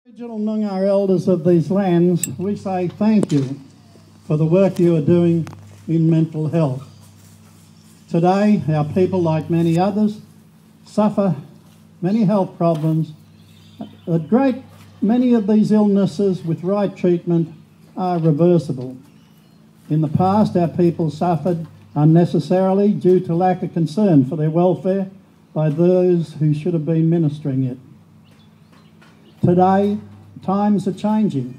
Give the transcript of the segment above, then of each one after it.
Aboriginal Noongar elders of these lands, we say thank you for the work you are doing in mental health. Today, our people, like many others, suffer many health problems. Many of these illnesses, with right treatment, are reversible. In the past, our people suffered unnecessarily due to lack of concern for their welfare by those who should have been ministering it. Today, times are changing,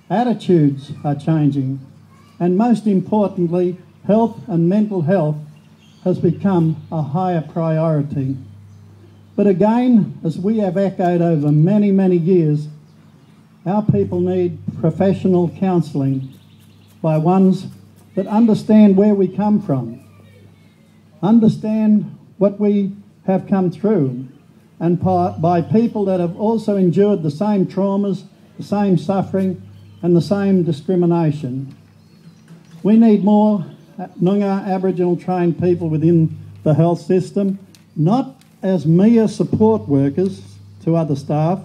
attitudes are changing, and most importantly, health and mental health has become a higher priority. But again, as we have echoed over many, many years, our people need professional counselling by ones that understand where we come from, understand what we have come through, and by people that have also endured the same traumas, the same suffering, and the same discrimination. We need more Noongar Aboriginal trained people within the health system, not as mere support workers to other staff,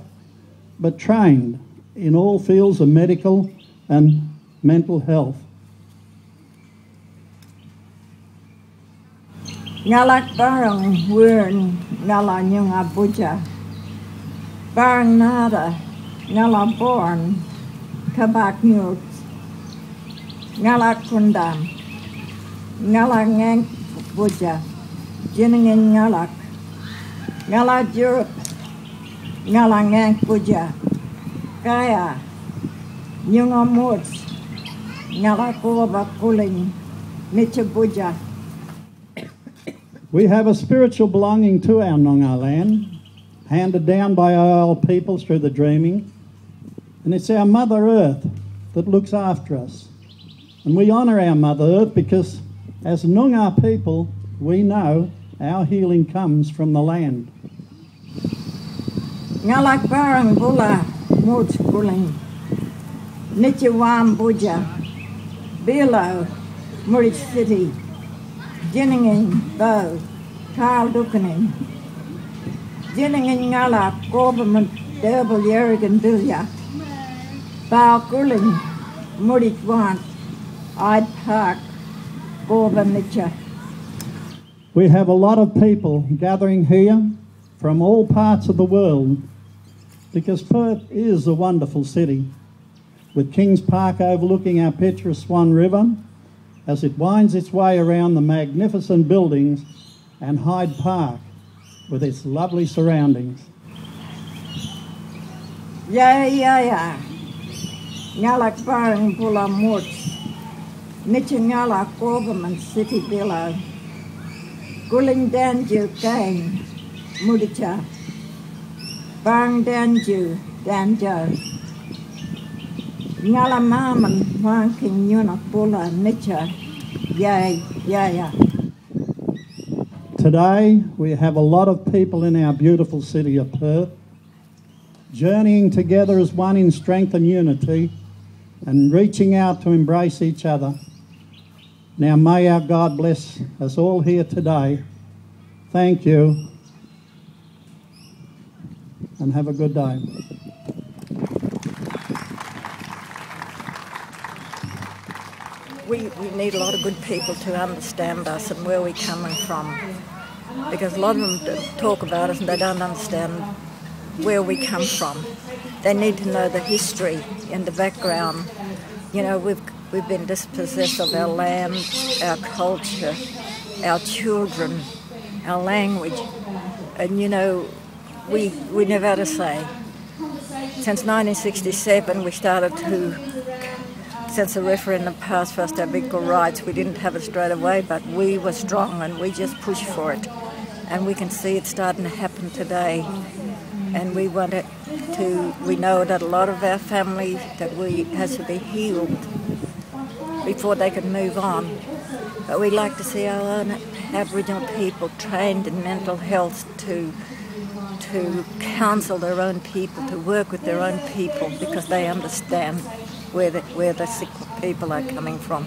but trained in all fields of medical and mental health. Ngalak barang wern ngala nyunga buja. Barang nada ngala born kabak nyut. Ngala kundam. Ngala ngang buja. Jenengin ngalak. Ngala jurup. Ngala ngang buja. Kaya nyunga muts. Ngala kuwa kuling. Nicha buja. We have a spiritual belonging to our Noongar land, handed down by our old people through the dreaming, and it's our Mother Earth that looks after us. And we honour our Mother Earth because as Noongar people, we know our healing comes from the land. Ngalak barang bula muts kuling, Nichiwam buja, Bilo, Murich City, Jinningin Bo, Carl Dukanin, Jinningin Ngala, Government Derble Yerrigan Bilya, Bao Gulling, Murich Want, Hyde Park, Gorbanitcha. We have a lot of people gathering here from all parts of the world because Perth is a wonderful city, with Kings Park overlooking our picturesque Swan River as it winds its way around the magnificent buildings, and Hyde Park with its lovely surroundings. Yeah. Ngalak barang bula muts, Nichingala Government City Below, Guling Danju Gang, Mudicha, Bang Danju, Danjo, Ngala Maman Wanking Yuna Bula Nicha, yeah. Today, we have a lot of people in our beautiful city of Perth, journeying together as one in strength and unity, and reaching out to embrace each other. Now may our God bless us all here today. Thank you, and have a good day. We need a lot of good people to understand us and where we're coming from, because a lot of them talk about us and they don't understand where we come from. They need to know the history and the background. You know, we've been dispossessed of our land, our culture, our children, our language, and you know, we never had a say. Since 1967 we started to, since the referendum passed for us to have equal rights, we didn't have it straight away, but we were strong and we just pushed for it. And we can see it starting to happen today. And we know that a lot of our family has to be healed before they can move on. But we like to see our own Aboriginal people trained in mental health to counsel their own people, to work with their own people, because they understand where the sick people are coming from.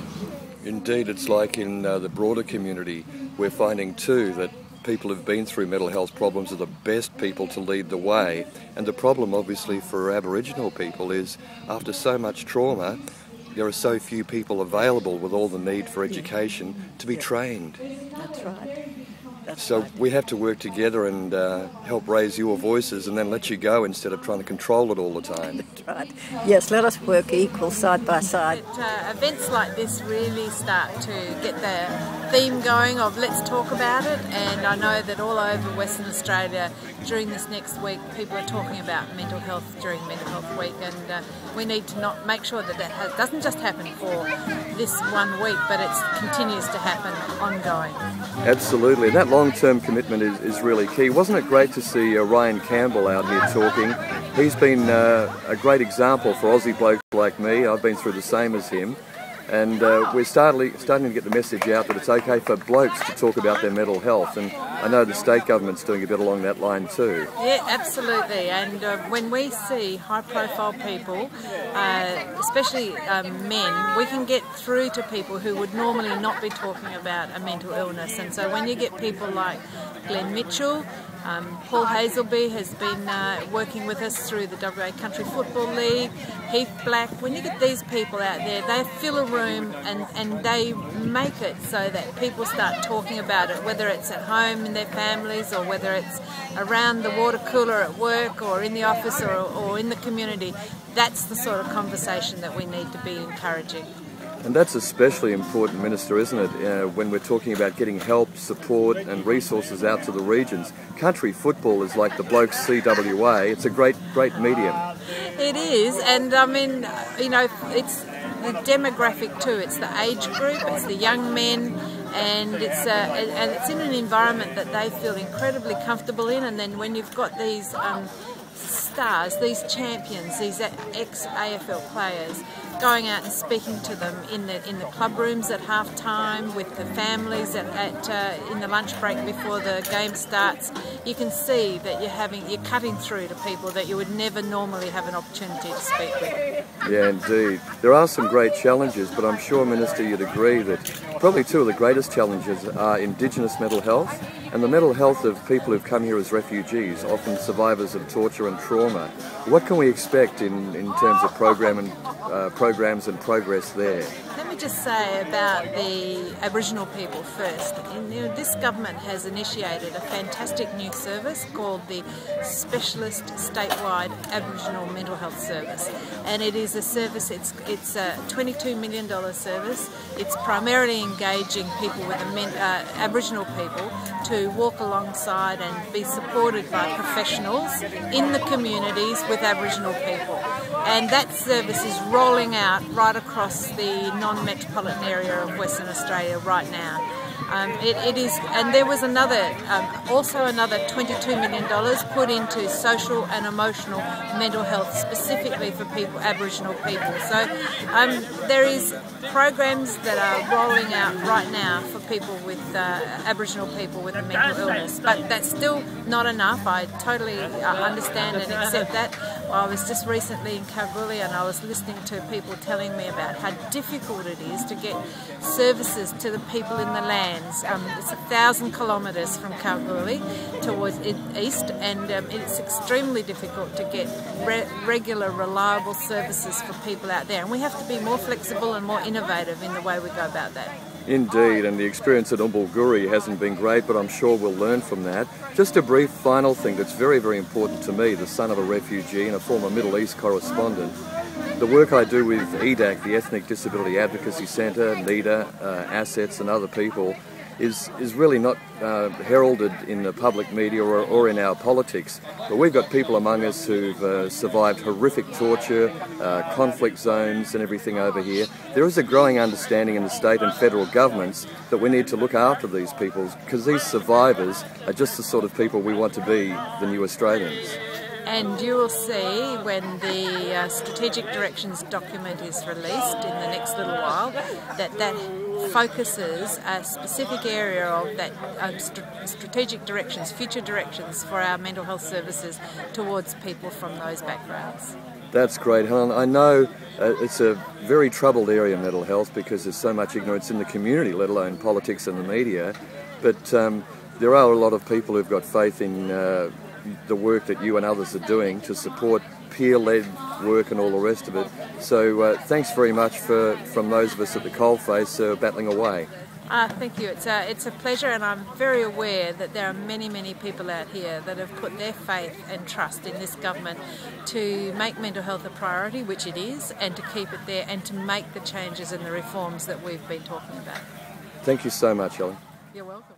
Indeed, it's like in the broader community, we're finding too that people who've been through mental health problems are the best people to lead the way. And the problem, obviously, for Aboriginal people is after so much trauma, there are so few people available with all the need for education to be trained. That's right. So we have to work together and help raise your voices and then let you go instead of trying to control it all the time. That's right. Yes, let us work equal side by side. Events like this really start to get the theme going of let's talk about it, and I know that all over Western Australia during this next week people are talking about mental health during Mental Health Week, and we need to not make sure that that doesn't just happen for this 1 week, but it continues to happen ongoing. Absolutely. That long-term commitment is really key. Wasn't it great to see Ryan Campbell out here talking? He's been a great example for Aussie blokes like me. I've been through the same as him. And we're starting to get the message out that it's okay for blokes to talk about their mental health. And I know the state government's doing a bit along that line too. Yeah, absolutely. And when we see high-profile people, especially men, we can get through to people who would normally not be talking about a mental illness. And so when you get people like Glenn Mitchell, Paul Hazelby has been working with us through the WA Country Football League, Heath Black. When you get these people out there, they fill a room and they make it so that people start talking about it, whether it's at home in their families or whether it's around the water cooler at work or in the office or in the community. That's the sort of conversation that we need to be encouraging. And that's especially important, Minister, isn't it, when we're talking about getting help, support and resources out to the regions. Country football is like the blokes CWA. It's a great medium. It is, and I mean, you know, it's the demographic too. It's the age group, it's the young men, and it's in an environment that they feel incredibly comfortable in. And then when you've got these stars, these champions, these ex-AFL players, going out and speaking to them in the club rooms at half time, with the families in the lunch break before the game starts, you can see that you're cutting through to people that you would never normally have an opportunity to speak with. Yeah, indeed. There are some great challenges, but I'm sure, Minister, you'd agree that probably two of the greatest challenges are Indigenous mental health and the mental health of people who've come here as refugees, often survivors of torture and trauma. What can we expect in terms of programs and progress there? Let me just say about the Aboriginal people first. This government has initiated a fantastic new service called the Specialist Statewide Aboriginal Mental Health Service, and it is a service. It's a $22 million service. It's primarily engaging people with Aboriginal people to walk alongside and be supported by professionals in the communities with Aboriginal people. And that service is rolling out right across the non-metropolitan area of Western Australia right now. It is, and there was also another $22 million put into social and emotional mental health specifically for Aboriginal people. So there is programs that are rolling out right now for people with Aboriginal people with a mental illness, but that's still not enough. I totally understand and accept that. I was just recently in Kalgoorlie and I was listening to people telling me about how difficult it is to get services to the people in the lands. It's 1,000 kilometres from Kalgoorlie towards east, and it's extremely difficult to get regular, reliable services for people out there. And we have to be more flexible and more innovative in the way we go about that. Indeed, and the experience at Umbulguri hasn't been great, but I'm sure we'll learn from that. Just a brief final thing that's very, very important to me, the son of a refugee and a former Middle East correspondent. The work I do with EDAC, the Ethnic Disability Advocacy Centre, NEDA, Assets and other people, is really not heralded in the public media or in our politics. But we've got people among us who've survived horrific torture, conflict zones and everything over here. There is a growing understanding in the state and federal governments that we need to look after these people, because these survivors are just the sort of people we want to be the new Australians. And you will see when the Strategic Directions document is released in the next little while that focuses a specific area of that strategic directions, future directions for our mental health services towards people from those backgrounds. That's great, Helen. I know it's a very troubled area, mental health, because there's so much ignorance in the community, let alone politics and the media. But there are a lot of people who've got faith in the work that you and others are doing to support peer-led work and all the rest of it. So thanks very much from those of us at the coalface battling away. Thank you. It's a pleasure, and I'm very aware that there are many, many people out here that have put their faith and trust in this government to make mental health a priority, which it is, and to keep it there and to make the changes and the reforms that we've been talking about. Thank you so much, Ellen. You're welcome.